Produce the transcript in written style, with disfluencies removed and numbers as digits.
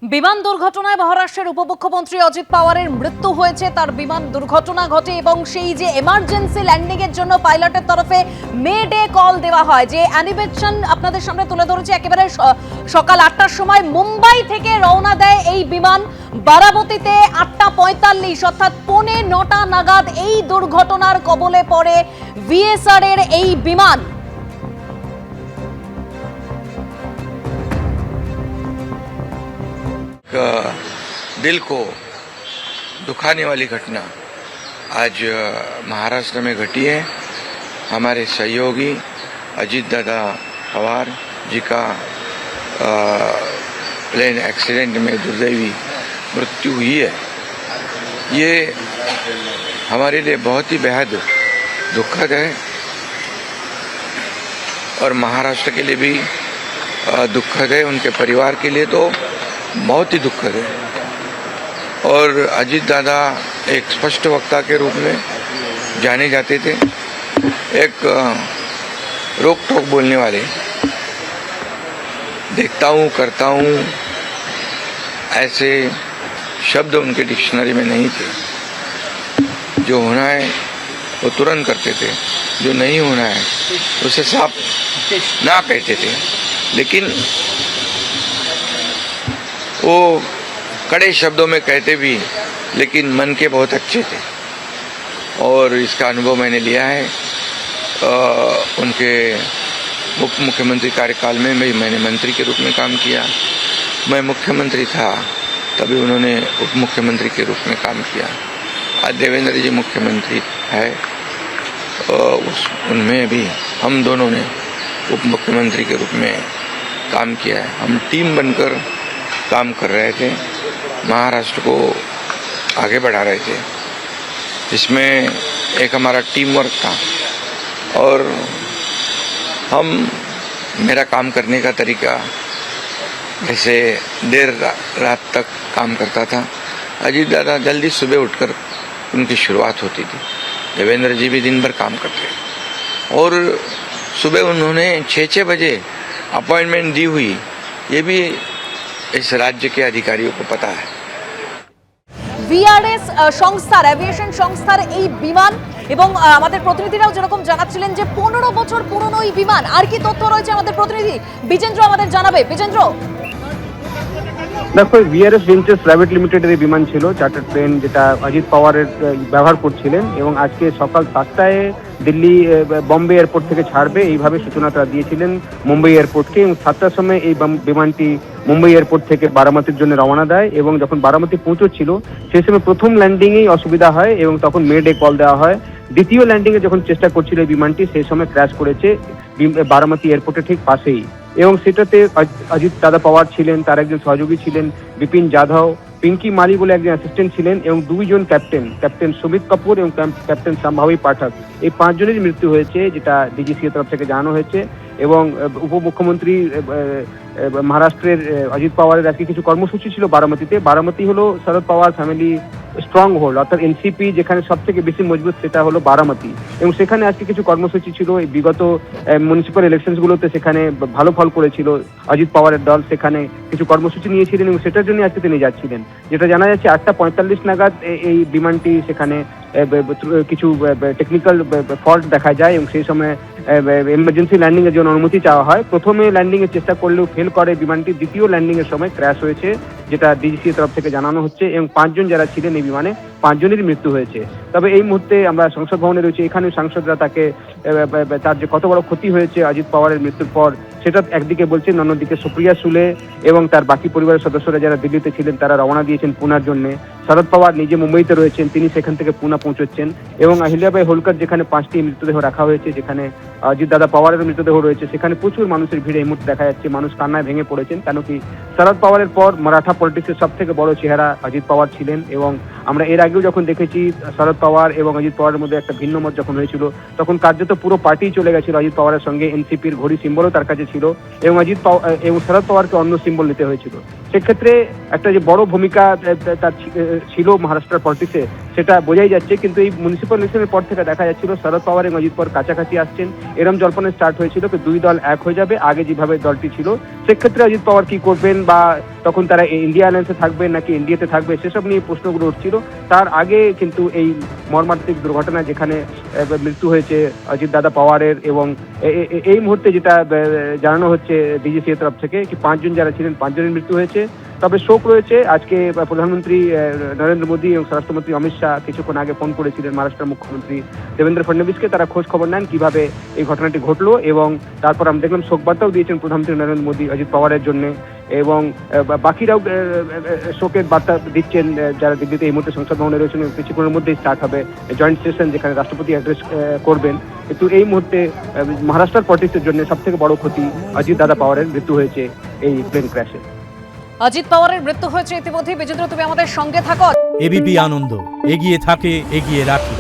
বিমান দুর্ঘটনায় মহারাষ্ট্রের উপমুখ্যমন্ত্রী অজিত পাওয়ারের মৃত্যু হয়েছে। তার বিমান দুর্ঘটনা ঘটে এবং সেই যে এমার্জেন্সি ল্যান্ডিং এর জন্য পাইলটের তরফে মে ডে কল দেওয়া হয়, যে অ্যানিমেশন আপনাদের সামনে তুলে ধরেছে। একেবারে সকাল 8টার সময় মুম্বাই থেকে রওনা দেয় এই বিমান, বারামতিতে 8:45 অর্থাৎ 8:45 নাগাদ এই দুর্ঘটনার কবলে পড়ে ভিএসআর এর এই বিমান। दिल को दुखाने वाली घटना आज महाराष्ट्र में घटी है। हमारे सहयोगी अजीत दादा पवार जी का प्लेन एक्सीडेंट में दुर्दैवी मृत्यु हुई है। ये हमारे लिए बहुत ही बेहद दुखद है और महाराष्ट्र के लिए भी दुखद है, उनके परिवार के लिए तो बहुत ही दुखद है। और अजीत दादा एक स्पष्ट वक्ता के रूप में जाने जाते थे, एक रोक टोक बोलने वाले, देखता हूँ करता हूँ ऐसे शब्द उनके डिक्शनरी में नहीं थे। जो होना है वो तुरंत करते थे, जो नहीं होना है उसे साफ ना कहते थे। लेकिन वो कड़े शब्दों में कहते भी, लेकिन मन के बहुत अच्छे थे और इसका अनुभव मैंने लिया है। उनके उप मुख्यमंत्री कार्यकाल में मैंने मंत्री के रूप में काम किया। मैं मुख्यमंत्री था तभी उन्होंने उप मुख्यमंत्री के रूप में काम किया। आज देवेंद्र जी मुख्यमंत्री है, उनमें भी हम दोनों ने उप मुख्यमंत्री के रूप में काम किया है। हम टीम बनकर काम कर रहे थे, महाराष्ट्र को आगे बढ़ा रहे थे। इसमें एक हमारा टीम वर्क था और मेरा काम करने का तरीका जैसे देर रात तक काम करता था। अजीत दादा जल्दी सुबह उठकर उनकी शुरुआत होती थी। देवेंद्र जी भी दिन भर काम करते और सुबह उन्होंने 6 बजे अपॉइंटमेंट दी हुई, ये भी इस राज्य के अधिकारियों को पता है। ভিআরএস সংস্থার, এভিয়েশন সংস্থার এই বিমান এবং আমাদের প্রতিনিধিরাও যেরকম জানাচ্ছিলেন যে 15 বছর পুরনো এই বিমান। আর কি তথ্য রয়েছে আমাদের প্রতিনিধি বিজেন্দ্র আমাদের জানাবে। বিজেন্দ্র, দেখো, ভিআরএস ভেঞ্চার্স প্রাইভেট লিমিটেডের এই বিমান ছিল, চার্টার প্লেন, যেটা অজিত পাওয়ারের ব্যবহার করছিলেন এবং আজকে সকাল 7টায় দিল্লি বম্বে এয়ারপোর্ট থেকে ছাড়বে, এইভাবে সূচনা তারা দিয়েছিলেন মুম্বাই এয়ারপোর্টকে। এবং 7টার সময় এই বিমানটি মুম্বাই এয়ারপোর্ট থেকে বারামতির জন্য রওনা দেয় এবং যখন বারামতি পৌঁছচ্ছিল সেই সময় প্রথম ল্যান্ডিংয়েই অসুবিধা হয় এবং তখন মে ডে কল দেওয়া হয়। দ্বিতীয় ল্যান্ডিংয়ে যখন চেষ্টা করছিল এই বিমানটি, সেই সময় ক্র্যাশ করেছে বারামতি এয়ারপোর্টের ঠিক পাশেই। এবং সেটাতে অজিত দাদা পাওয়ার ছিলেন, তার একজন সহযোগী ছিলেন বিপিন যাদব, পিঙ্কি মালি বলে একজন অ্যাসিস্ট্যান্ট ছিলেন এবং দুইজন ক্যাপ্টেন সুমিত কাপুর এবং ক্যাপ্টেন সম্ভাবী পাঠক, এই 5 জনের মৃত্যু হয়েছে, যেটা ডিজিসি এর তরফ থেকে জানানো হয়েছে। এবং উপমুখ্যমন্ত্রী মহারাষ্ট্রের অজিত পাওয়ারের আজকে কিছু কর্মসূচি ছিল বারামতিতে। বারামতি হলো শরদ পাওয়ার ফ্যামিলি স্ট্রং হোল্ড, অর্থাৎ এনসিপি যেখানে সব থেকে বেশি মজবুত, সেটা হলো বারামতি। এবং সেখানে আজকে কিছু কর্মসূচি ছিল। এই বিগত মিউনিসিপ্যাল ইলেকশনগুলোতে সেখানে ভালো ফল করেছিল অজিত পাওয়ারের দল, সেখানে কিছু কর্মসূচি নিয়েছিলেন এবং সেটার জন্য আজকে তিনি যাচ্ছিলেন। যেটা জানা যাচ্ছে 8:45 নাগাদ এই বিমানটি সেখানে কিছু টেকনিক্যাল ফল্ট দেখা যায় এবং সেই সময় এমার্জেন্সি ল্যান্ডিং এর জন্য অনুমতি চাওয়া হয়। প্রথমে ল্যান্ডিং এর চেষ্টা করলেও ফেল করে বিমানটি, দ্বিতীয় ল্যান্ডিং এর সময় ক্র্যাশ হয়েছে, যেটা ডিজিসি এর তরফ থেকে জানানো হচ্ছে। এবং 5 জন যারা ছিলেন এই বিমানে, 5 জনেরই মৃত্যু হয়েছে। তবে এই মুহূর্তে আমরা সংসদ ভবনে রয়েছে, এখানে সাংসদরা তাকে তার যে কত বড় ক্ষতি হয়েছে অজিত পাওয়ারের মৃত্যুর পর সেটা একদিকে বলছেন, অন্যদিকে সুপ্রিয়া সুলে এবং তার বাকি পরিবারের সদস্যরা যারা দিল্লিতে ছিলেন তারা রওনা দিয়েছেন পুনার জন্য। শরদ পাওয়ার নিজে মুম্বাইতে রয়েছেন, তিনি সেখান থেকে পুনা পৌঁছচ্ছেন। এবং আহিল্যাবাই হোলকার যেখানে 5টি মৃতদেহ রাখা হয়েছে, যেখানে অজিত দাদা পাওয়ারের মৃতদেহ রয়েছে, সেখানে প্রচুর মানুষের ভিড় এই মুহূর্তে দেখা যাচ্ছে। মানুষ কান্নায় ভেঙে পড়েছেন, কেন কি শরদ পাওয়ারের পর মারাঠা পলিটিক্সের সব থেকে বড় চেহারা অজিত পাওয়ার ছিলেন। এবং আমরা এর আগেও যখন দেখেছি শরদ পাওয়ার এবং অজিত পাওয়ারের মধ্যে একটা ভিন্ন মত যখন হয়েছিল, তখন কার্যত পুরো পার্টি চলে গেছিল অজিত পাওয়ারের সঙ্গে। এনসিপির ঘড়ি সিম্বলও তার কাছে ছিল এবং শরদ পাওয়ারকে অন্য সিম্বল নিতে হয়েছিল। সেক্ষেত্রে একটা যে বড় ভূমিকা তার ছিল মহারাষ্ট্রের পলিটিক্সে, সেটা বোঝাই যাচ্ছে। কিন্তু এই মিউনিসিপ্যাল ইলেকশনের পর থেকে দেখা যাচ্ছিল শরদ পাওয়ার এবং অজিত পাওয়ার কাছাকাছি আসছেন, এরম জল্পনা স্টার্ট হয়েছিল যে দুই দল এক হয়ে যাবে আগে যেভাবে দলটি ছিল। সেক্ষেত্রে অজিত পাওয়ার কি করবেন, বা তখন তারা ইন্ডিয়া অ্যালায়েন্সে থাকবেন নাকি এনডিএতে থাকবে, সেসব নিয়ে প্রশ্নগুলো উঠছিল। তার আগে কিন্তু এই মর্মান্তিক দুর্ঘটনা যেখানে মৃত্যু হয়েছে অজিত দাদা পাওয়ারের, এবং এই মুহূর্তে যেটা জানানো হচ্ছে ডিজিসি এর তরফ থেকে কি 5 জন যারা ছিলেন 5 জনের মৃত্যু হয়েছে। তবে শোক রয়েছে। আজকে প্রধানমন্ত্রী নরেন্দ্র মোদী এবং স্বরাষ্ট্রমন্ত্রী অমিত শাহ কিছুক্ষণ আগে ফোন করেছিলেন মহারাষ্ট্রের মুখ্যমন্ত্রী দেবেন্দ্র ফডনবিসকে, তারা খোঁজ খবর নেন কিভাবে এই ঘটনাটি ঘটলো, এবং তারপর আমরা দেখলাম শোক বার্তাও দিয়েছেন প্রধানমন্ত্রী নরেন্দ্র মোদী অজিত পাওয়ারের জন্য, এবং বাকিরাও শোকের বার্তা দিচ্ছেন যারা দিল্লিতে এই মুহূর্তে সংসদ ভবনে রয়েছেন। কিছুক্ষণের মধ্যেই স্টার্ট হবে জয়েন্ট সেশন যেখানে রাষ্ট্রপতি অ্যাড্রেস করবেন। কিন্তু এই মুহূর্তে মহারাষ্ট্রের পলিটিক্সের জন্য সব থেকে বড় ক্ষতি অজিত দাদা পাওয়ারের মৃত্যু হয়েছে এই প্লেন ক্র্যাশে। অজিত পাওয়ারের মৃত্যু হয়েছে ইতিমধ্যে। বিজেন্দ্র, তুমি আমাদের সঙ্গে থাকো। এবিপি আনন্দ এগিয়ে থাকে, এগিয়ে রাখে।